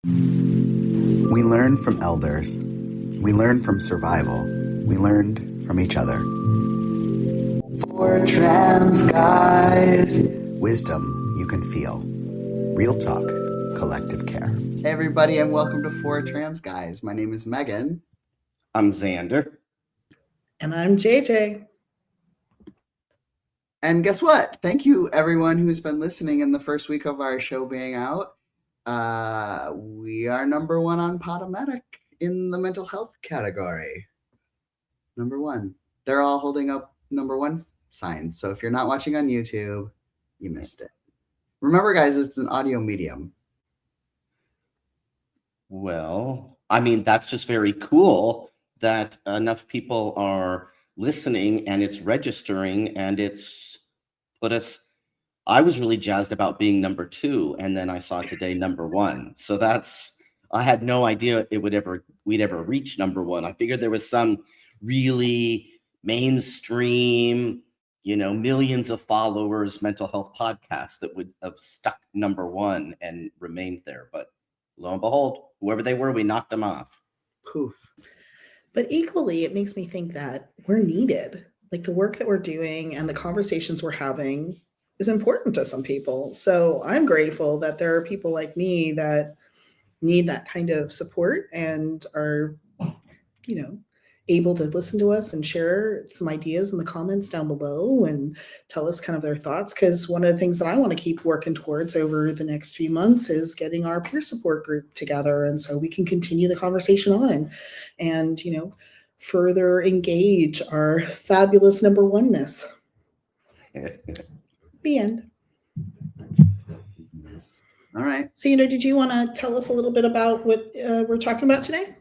We learn from elders. We learn from survival. We learned from each other. For trans guys. Wisdom you can feel. Real talk. Collective care. Hey everybody, and welcome to For Trans Guys. My name is Megan. I'm Zander. And I'm JJ. And guess what? Thank you everyone who's been listening in the first week of our show being out. We are number one on Podomatic in the mental health category. Number one. They're all holding up number one signs. So if you're not watching on YouTube, you missed it. Remember, guys, it's an audio medium. Well, I mean, that's just very cool that enough people are listening and it's registering and it's put us. I was really jazzed about being number 2, and then I saw today number 1. So I had no idea we'd ever reach number 1. I figured there was some really mainstream, millions of followers mental health podcast that would have stuck number 1 and remained there. But lo and behold, whoever they were, we knocked them off. Poof. But equally, it makes me think that we're needed. Like the work that we're doing and the conversations we're having is important to some people. So I'm grateful that there are people like me that need that kind of support and are, able to listen to us and share some ideas in the comments down below and tell us kind of their thoughts. Because one of the things that I want to keep working towards over the next few months is getting our peer support group together. And so we can continue the conversation on and, further engage our fabulous number oneness. The end. All right. Zander, did you want to tell us a little bit about what we're talking about today?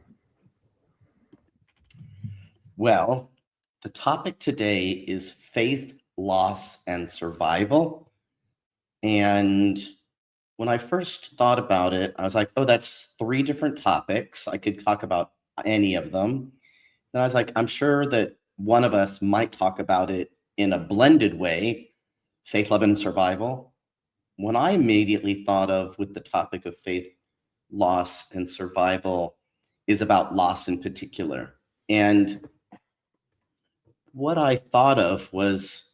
Well, the topic today is faith, loss, and survival. And when I first thought about it, I was like, oh, that's 3 different topics. I could talk about any of them. And I was like, I'm sure that one of us might talk about it in a blended way, faith, love, and survival. When I immediately thought of with the topic of faith, loss, and survival is about loss in particular. And what I thought of was,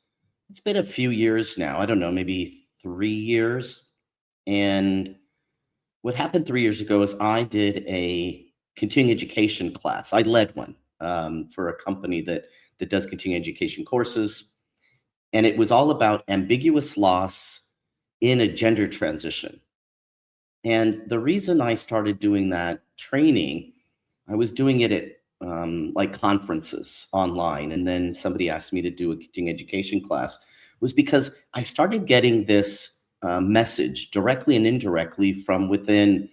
it's been a few years now, I don't know, maybe 3 years. And what happened 3 years ago is I did a continuing education class. I led one for a company that does continuing education courses. And it was all about ambiguous loss in a gender transition. And the reason I started doing that training, I was doing it at like conferences online, and then somebody asked me to do a continuing education class, was because I started getting this message directly and indirectly from within,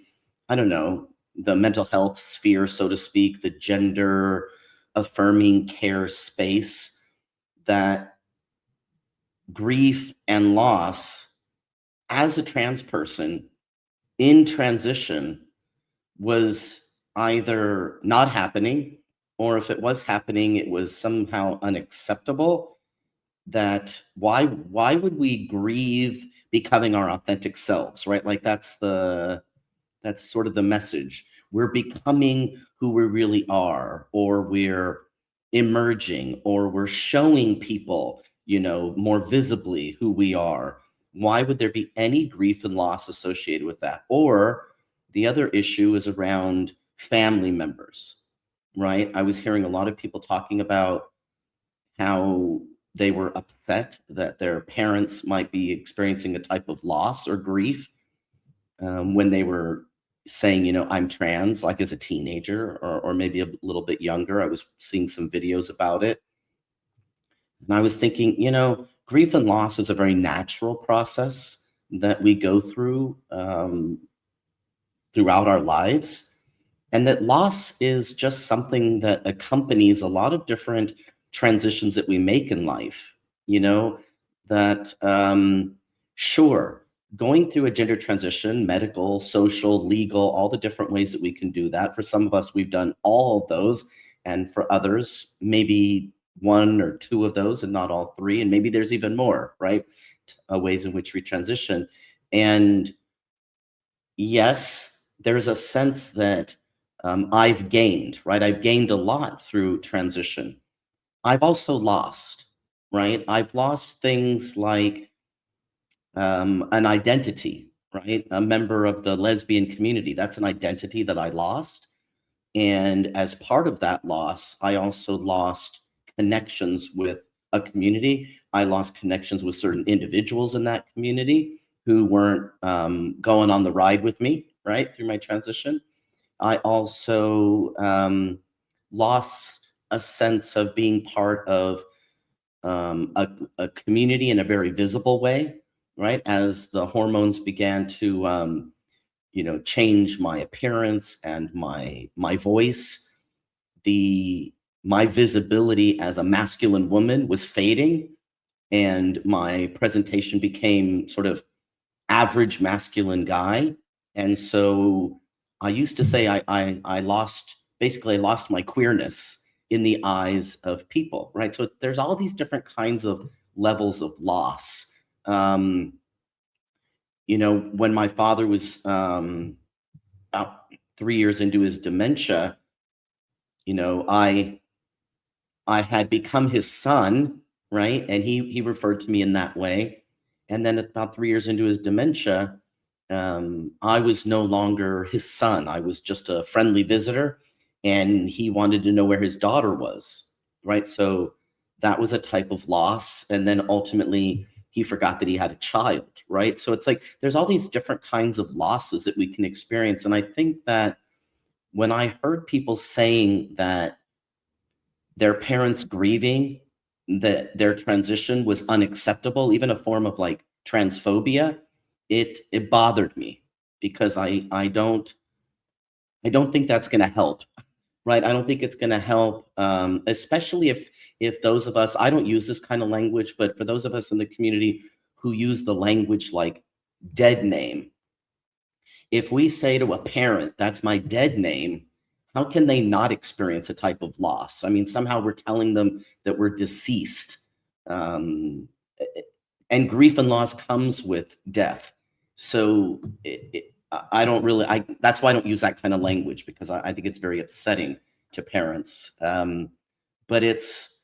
I don't know, the mental health sphere, so to speak, the gender affirming care space, that grief and loss as a trans person in transition was either not happening, or if it was happening, it was somehow unacceptable. That why would we grieve becoming our authentic selves, right? Like that's sort of the message. We're becoming who we really are, or we're emerging, or we're showing people, more visibly who we are. Why would there be any grief and loss associated with that? Or the other issue is around family members, right? I was hearing a lot of people talking about how they were upset that their parents might be experiencing a type of loss or grief when they were saying, I'm trans, like as a teenager or maybe a little bit younger. I was seeing some videos about it. And I was thinking, grief and loss is a very natural process that we go through throughout our lives. And that loss is just something that accompanies a lot of different transitions that we make in life, that sure, going through a gender transition, medical, social, legal, all the different ways that we can do that. For some of us, we've done all of those. And for others, maybe 1 or 2 of those and not all 3. And maybe there's even more, right? Ways in which we transition. And yes, there's a sense that I've gained, right? I've gained a lot through transition. I've also lost, right? I've lost things like an identity, right? A member of the lesbian community. That's an identity that I lost. And as part of that loss, I also lost connections with a community. I lost connections with certain individuals in that community who weren't going on the ride with me, right, through my transition. I also lost a sense of being part of a community in a very visible way, right? As the hormones began to, change my appearance and my voice, the my visibility as a masculine woman was fading, and my presentation became sort of average masculine guy. And so I used to say I lost, basically I lost my queerness in the eyes of people, right? So there's all these different kinds of levels of loss. When my father was about 3 years into his dementia, you know, I had become his son, right? And he referred to me in that way. And then about 3 years into his dementia, I was no longer his son. I was just a friendly visitor, and he wanted to know where his daughter was, right? So that was a type of loss. And then ultimately, he forgot that he had a child, right? So it's like there's all these different kinds of losses that we can experience. And I think that when I heard people saying that their parents grieving that their transition was unacceptable, even a form of like transphobia, it bothered me because I don't think that's going to help, right? I don't think it's going to help, especially if those of us, I don't use this kind of language, but for those of us in the community who use the language like dead name, if we say to a parent, that's my dead name, how can they not experience a type of loss? I mean, somehow we're telling them that we're deceased. Um, and grief and loss comes with death. So I don't really, that's why I don't use that kind of language, because I think it's very upsetting to parents. But it's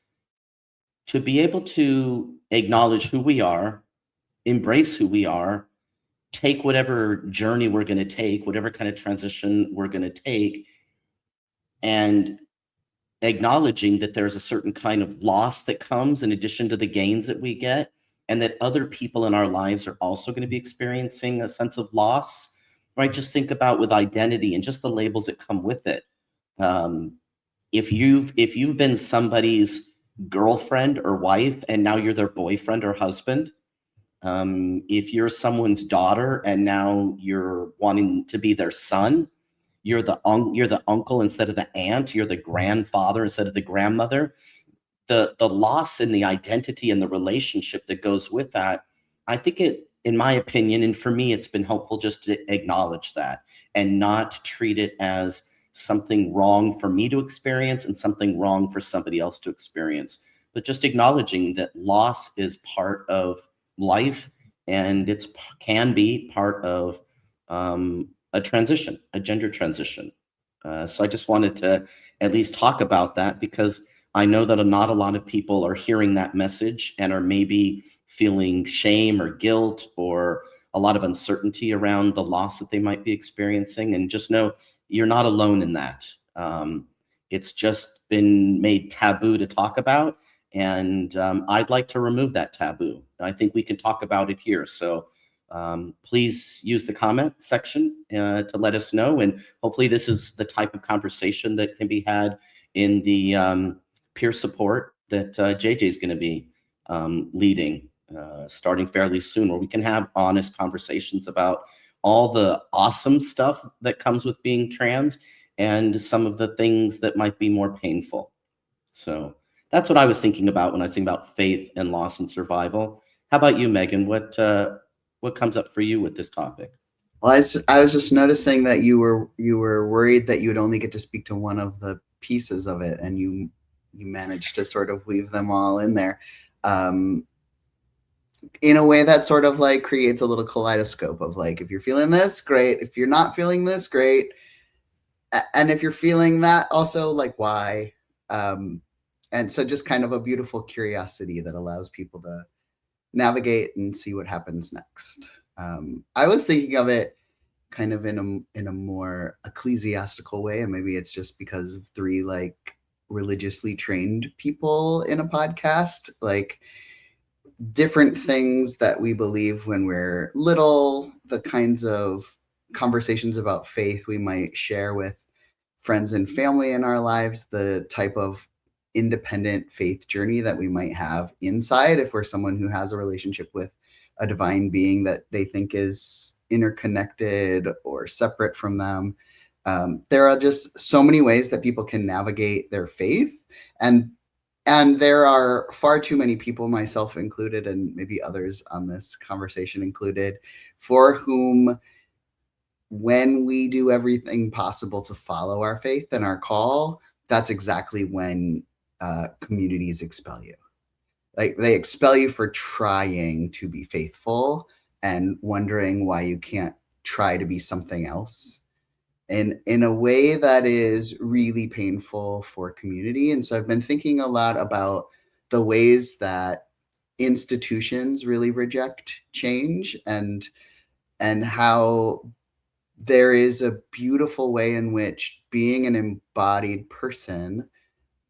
to be able to acknowledge who we are, embrace who we are, take whatever journey we're going to take, whatever kind of transition we're going to take, and acknowledging that there's a certain kind of loss that comes in addition to the gains that we get, and that other people in our lives are also going to be experiencing a sense of loss, right? Just think about with identity and just the labels that come with it. Um, if you've been somebody's girlfriend or wife and now you're their boyfriend or husband, if you're someone's daughter and now you're wanting to be their son, you're the uncle instead of the aunt, you're the grandfather instead of the grandmother. The loss in the identity and the relationship that goes with that, I think it, in my opinion, and for me, it's been helpful just to acknowledge that and not treat it as something wrong for me to experience and something wrong for somebody else to experience, but just acknowledging that loss is part of life, and it's can be part of a transition, a gender transition. So I just wanted to at least talk about that, because I know that not a lot of people are hearing that message and are maybe feeling shame or guilt or a lot of uncertainty around the loss that they might be experiencing. And just know you're not alone in that. It's just been made taboo to talk about. And I'd like to remove that taboo. I think we can talk about it here. So please use the comment section to let us know. And hopefully this is the type of conversation that can be had in the peer support that JJ is going to be leading starting fairly soon, where we can have honest conversations about all the awesome stuff that comes with being trans and some of the things that might be more painful. So that's what I was thinking about when I was thinking about faith and loss and survival. How about you, Megan? What comes up for you with this topic? Well, I was just noticing that you were worried that you would only get to speak to one of the pieces of it, and you managed to sort of weave them all in there. Um, in a way that sort of like creates a little kaleidoscope of like, if you're feeling this, great. If you're not feeling this, great. And if you're feeling that, also like why. And so just kind of a beautiful curiosity that allows people to navigate and see what happens next. I was thinking of it kind of in a more ecclesiastical way, and maybe it's just because of three like religiously trained people in a podcast, like different things that we believe when we're little, the kinds of conversations about faith we might share with friends and family in our lives, the type of independent faith journey that we might have inside if we're someone who has a relationship with a divine being that they think is interconnected or separate from them. There are just so many ways that people can navigate their faith, and there are far too many people, myself included, and maybe others on this conversation included, for whom when we do everything possible to follow our faith and our call, that's exactly when communities expel you. Like they expel you for trying to be faithful and wondering why you can't try to be something else in a way that is really painful for community. And so I've been thinking a lot about the ways that institutions really reject change, and how there is a beautiful way in which being an embodied person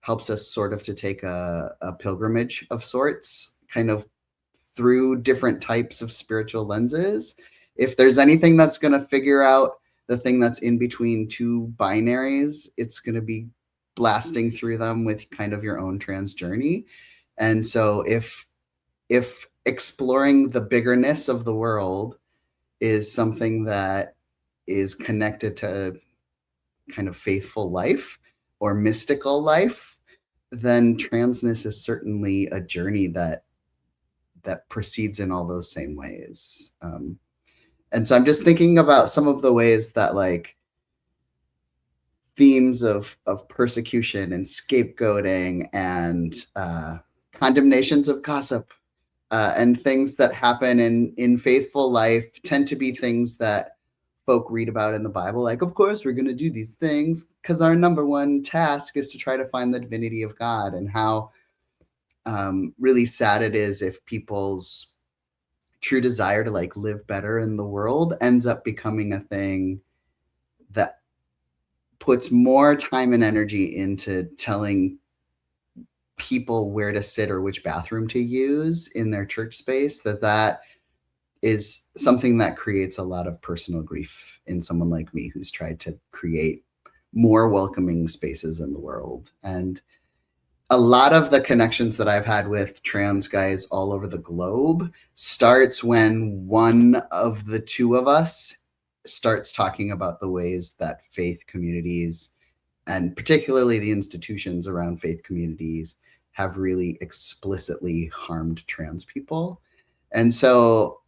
helps us sort of to take a pilgrimage of sorts, kind of through different types of spiritual lenses. If there's anything that's going to figure out the thing that's in between two binaries, it's going to be blasting through them with kind of your own trans journey. And so if exploring the biggerness of the world is something that is connected to kind of faithful life or mystical life, then transness is certainly a journey that proceeds in all those same ways. And so I'm just thinking about some of the ways that like themes of persecution and scapegoating and condemnations of gossip and things that happen in faithful life tend to be things that folk read about in the Bible. Like, of course, we're going to do these things because our number one task is to try to find the divinity of God, and how really sad it is if people's true desire to like live better in the world ends up becoming a thing that puts more time and energy into telling people where to sit or which bathroom to use in their church space, that is something that creates a lot of personal grief in someone like me who's tried to create more welcoming spaces in the world. And a lot of the connections that I've had with trans guys all over the globe starts when one of the two of us starts talking about the ways that faith communities, and particularly the institutions around faith communities, have really explicitly harmed trans people. And so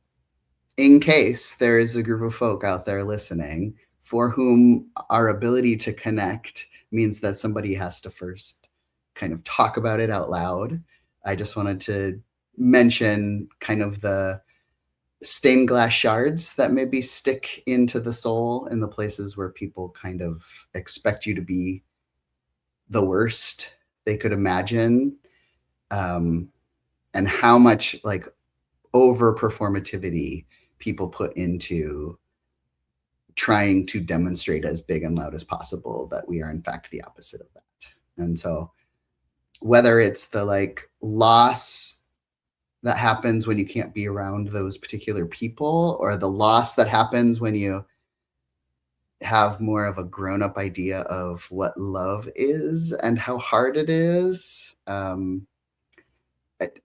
in case there is a group of folk out there listening for whom our ability to connect means that somebody has to first kind of talk about it out loud, I just wanted to mention kind of the stained glass shards that maybe stick into the soul in the places where people kind of expect you to be the worst they could imagine, and how much like over performativity people put into trying to demonstrate as big and loud as possible that we are in fact the opposite of that. And so whether it's the like loss that happens when you can't be around those particular people, or the loss that happens when you have more of a grown-up idea of what love is and how hard it is,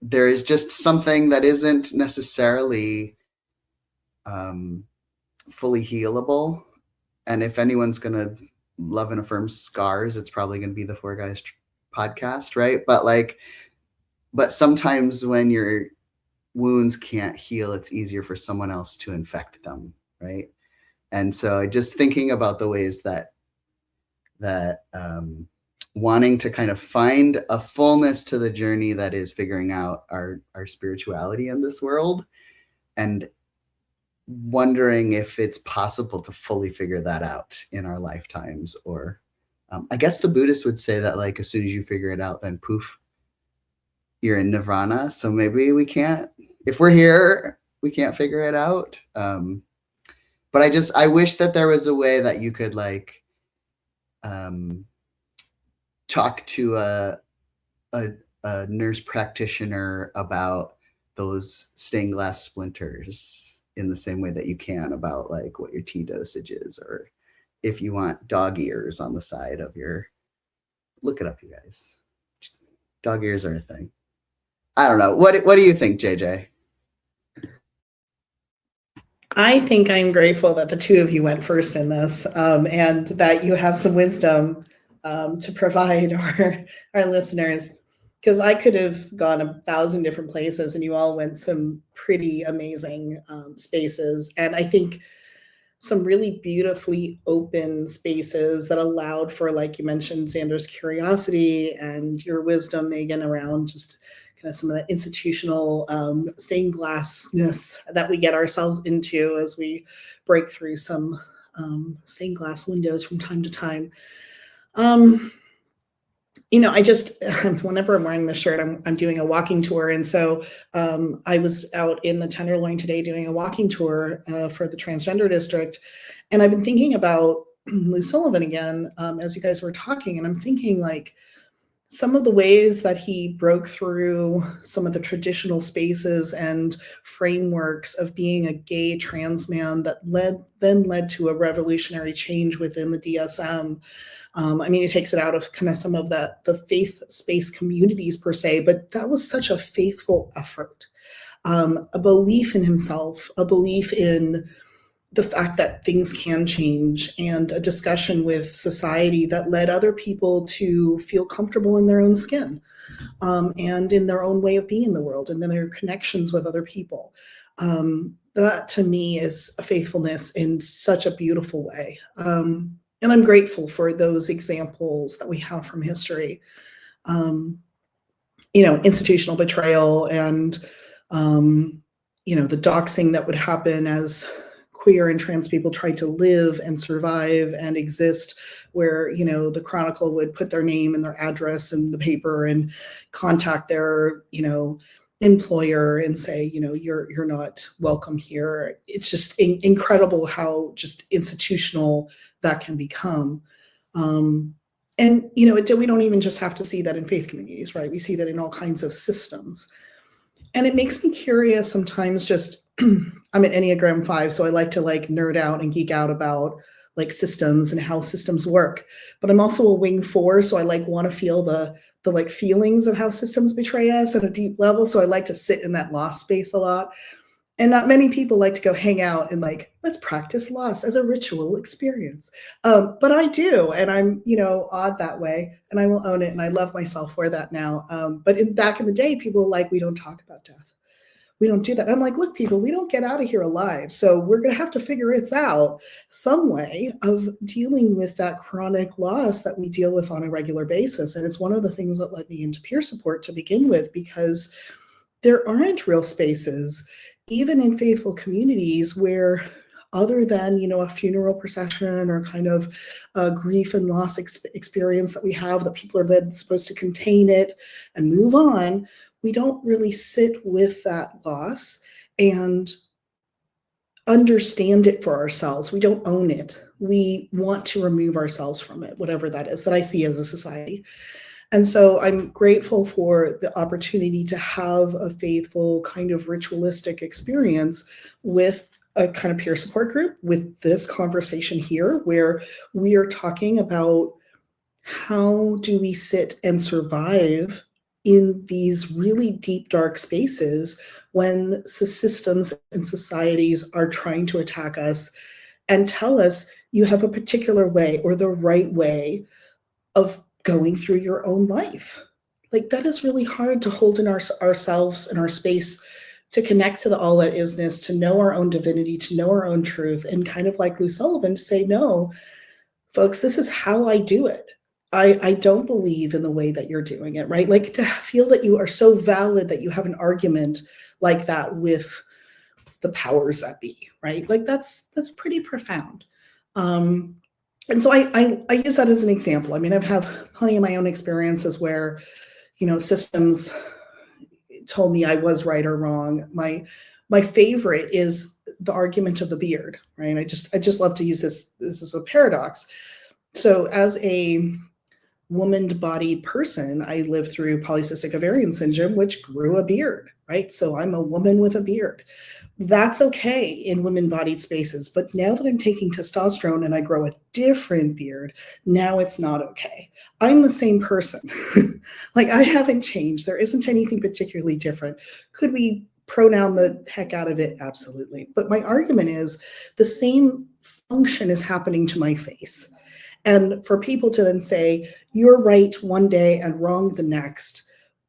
there is just something that isn't necessarily fully healable. And if anyone's going to love and affirm scars, it's probably going to be the Four Guys podcast, right? But sometimes when your wounds can't heal, it's easier for someone else to infect them, right? And so just thinking about the ways that wanting to kind of find a fullness to the journey that is figuring out our spirituality in this world, and wondering if it's possible to fully figure that out in our lifetimes. Or I guess the Buddhists would say that, like, as soon as you figure it out, then poof, you're in nirvana. So maybe we can't, if we're here, we can't figure it out. But I wish that there was a way that you could, like, talk to a nurse practitioner about those stained glass splinters in the same way that you can about, like, what your tea dosage is, or if you want dog ears on the side of your, look it up, you guys. Dog ears are a thing. I don't know. What do you think, JJ? I think I'm grateful that the two of you went first in this, and that you have some wisdom to provide our listeners, because I could have gone 1,000 different places and you all went some pretty amazing spaces. And I think some really beautifully open spaces that allowed for, like you mentioned, Zander's curiosity and your wisdom, Megan, around just kind of some of the institutional stained glassness that we get ourselves into as we break through some stained glass windows from time to time. I just, whenever I'm wearing this shirt, I'm doing a walking tour. And so I was out in the Tenderloin today doing a walking tour for the transgender district. And I've been thinking about Lou Sullivan again, as you guys were talking. And I'm thinking, like, some of the ways that he broke through some of the traditional spaces and frameworks of being a gay trans man that led to a revolutionary change within the DSM. He takes it out of kind of some of the faith space communities per se, but that was such a faithful effort. A belief in himself, a belief in the fact that things can change, and a discussion with society that led other people to feel comfortable in their own skin, and in their own way of being in the world, and then their connections with other people. That to me is a faithfulness in such a beautiful way. And I'm grateful for those examples that we have from history. Institutional betrayal and, the doxing that would happen as queer and trans people tried to live and survive and exist, where, the Chronicle would put their name and their address in the paper and contact their, employer and say, you're not welcome here. It's just incredible how just institutional that can become. We don't even just have to see that in faith communities, right? We see that in all kinds of systems. And it makes me curious sometimes, just, I'm an Enneagram 5, so I like to nerd out and geek out about systems and how systems work. But I'm also a wing 4, so I want to feel the feelings of how systems betray us at a deep level. So I like to sit in that loss space a lot. And not many people like to go hang out and let's practice loss as a ritual experience. But I do, and I'm, odd that way, and I will own it. And I love myself for that now. But back in the day, people were we don't talk about death. We don't do that. And I'm look, people, we don't get out of here alive. So we're going to have to figure it out some way of dealing with that chronic loss that we deal with on a regular basis. And it's one of the things that led me into peer support to begin with, because there aren't real spaces, even in faithful communities, where other than, a funeral procession or kind of a grief and loss experience that we have, that people are then supposed to contain it and move on, we don't really sit with that loss and understand it for ourselves. We don't own it. We want to remove ourselves from it, whatever that is, that I see as a society. And so I'm grateful for the opportunity to have a faithful kind of ritualistic experience with a kind of peer support group, with this conversation here, where we are talking about how do we sit and survive in these really deep, dark spaces when systems and societies are trying to attack us and tell us you have a particular way or the right way of going through your own life. That is really hard to hold in ourselves and our space, to connect to the all that isness, to know our own divinity, to know our own truth, and kind of like Lou Sullivan, to say, no, folks, this is how I do it. I don't believe in the way that you're doing it, right? Like to feel that you are so valid that you have an argument like that with the powers that be, right? Like that's pretty profound. And so I use that as an example. I mean, I've had plenty of my own experiences where, systems told me I was right or wrong. My favorite is the argument of the beard, right? I just love to use this. This is a paradox. So as a woman-bodied person, I lived through polycystic ovarian syndrome, which grew a beard, right? So I'm a woman with a beard. That's okay in women-bodied spaces. But now that I'm taking testosterone and I grow a different beard, now it's not okay. I'm the same person. Like I haven't changed. There isn't anything particularly different. Could we pronoun the heck out of it? Absolutely. But my argument is the same function is happening to my face. And for people to then say, you're right one day and wrong the next,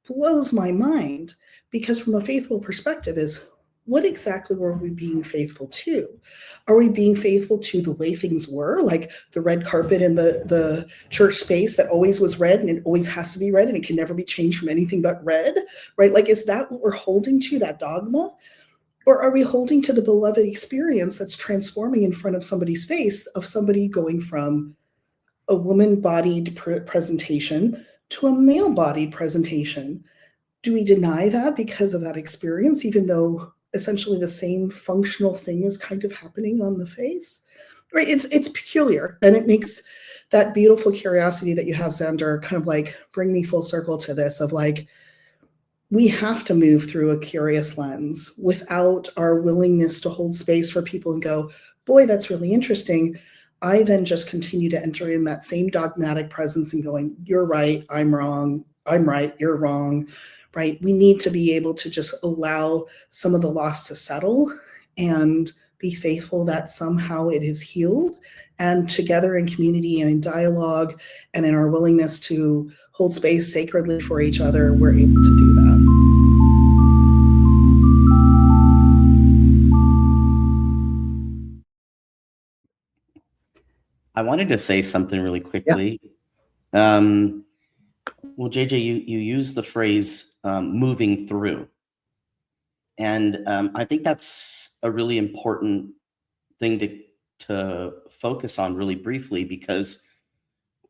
blows my mind. Because from a faithful perspective is, what exactly were we being faithful to? Are we being faithful to the way things were, like the red carpet in the church space that always was red and it always has to be red and it can never be changed from anything but red, right? Like, is that what we're holding to, that dogma? Or are we holding to the beloved experience that's transforming in front of somebody's face, of somebody going from a woman-bodied presentation to a male-bodied presentation? Do we deny that because of that experience, even though essentially the same functional thing is kind of happening on the face? Right? It's peculiar, and it makes that beautiful curiosity that you have, Zander, kind of like bring me full circle to this of like, we have to move through a curious lens without our willingness to hold space for people and go, boy, that's really interesting. I then just continue to enter in that same dogmatic presence and going, you're right, I'm wrong, I'm right, you're wrong, right? We need to be able to just allow some of the loss to settle and be faithful that somehow it is healed. And together in community and in dialogue and in our willingness to hold space sacredly for each other, we're able to do that. I wanted to say something really quickly. Well, JJ, you used the phrase moving through. And I think that's a really important thing to focus on really briefly, because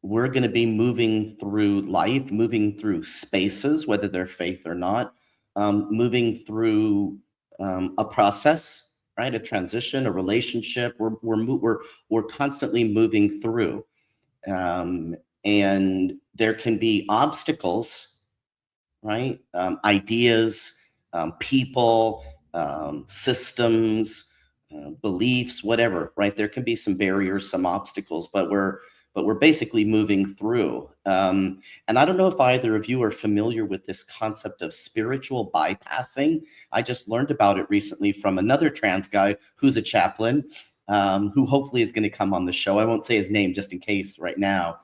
we're going to be moving through life, moving through spaces, whether they're faith or not, moving through a process, right? A transition, a relationship. We're constantly moving through, and there can be obstacles, right? Ideas, people, systems, beliefs, whatever, right? There can be some barriers, some obstacles, but we're basically moving through. And I don't know if either of you are familiar with this concept of spiritual bypassing. I just learned about it recently from another trans guy who's a chaplain, who hopefully is going to come on the show. I won't say his name just in case right now.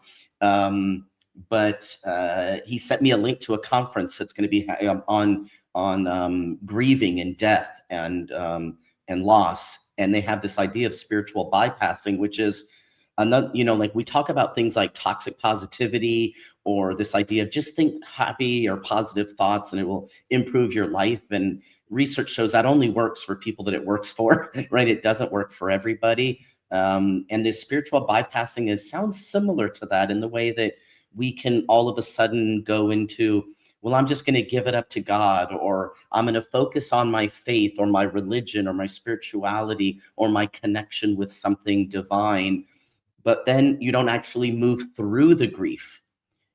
But he sent me a link to a conference that's going to be on grieving and death and loss. And they have this idea of spiritual bypassing, which is another, like we talk about things like toxic positivity, or this idea of just think happy or positive thoughts and it will improve your life. And research shows that only works for people that it works for, right? It doesn't work for everybody. And this spiritual bypassing sounds similar to that, in the way that we can all of a sudden go into, well, I'm just going to give it up to God, or I'm going to focus on my faith or my religion or my spirituality or my connection with something divine. But then you don't actually move through the grief.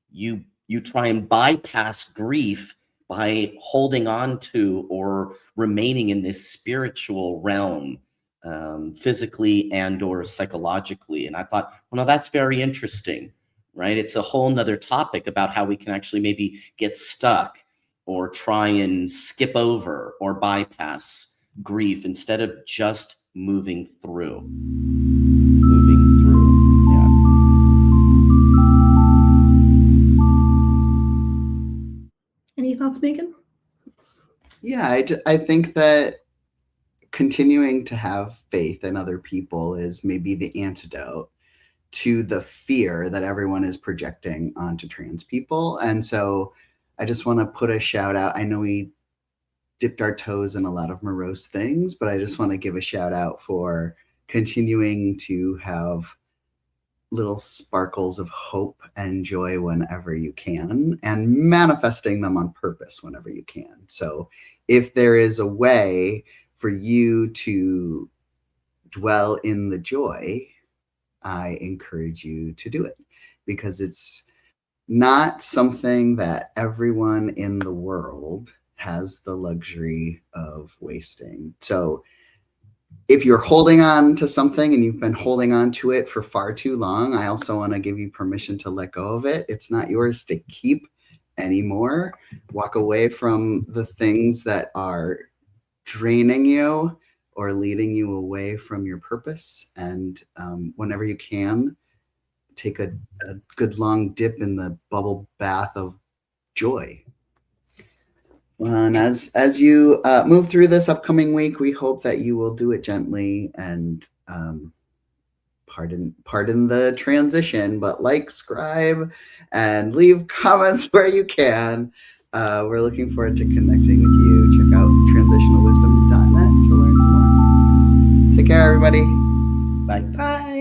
You try and bypass grief by holding on to or remaining in this spiritual realm, physically and or psychologically. And I thought, well, no, that's very interesting, right? It's a whole nother topic about how we can actually maybe get stuck or try and skip over or bypass grief instead of just moving through. Any thoughts, Megan? Yeah, I think that continuing to have faith in other people is maybe the antidote to the fear that everyone is projecting onto trans people. And so I just want to put a shout out. I know we dipped our toes in a lot of morose things, but I just want to give a shout out for continuing to have little sparkles of hope and joy whenever you can, and manifesting them on purpose whenever you can. So if there is a way for you to dwell in the joy, I encourage you to do it, because it's not something that everyone in the world has the luxury of wasting. So if you're holding on to something and you've been holding on to it for far too long, I also want to give you permission to let go of it. It's not yours to keep anymore. Walk away from the things that are draining you or leading you away from your purpose. And whenever you can, take a good long dip in the bubble bath of joy. And as you move through this upcoming week, we hope that you will do it gently and pardon the transition, but like, subscribe, and leave comments where you can. We're looking forward to connecting with you. Check out transitionalwisdom.net to learn some more. Take care, everybody. Bye. Bye.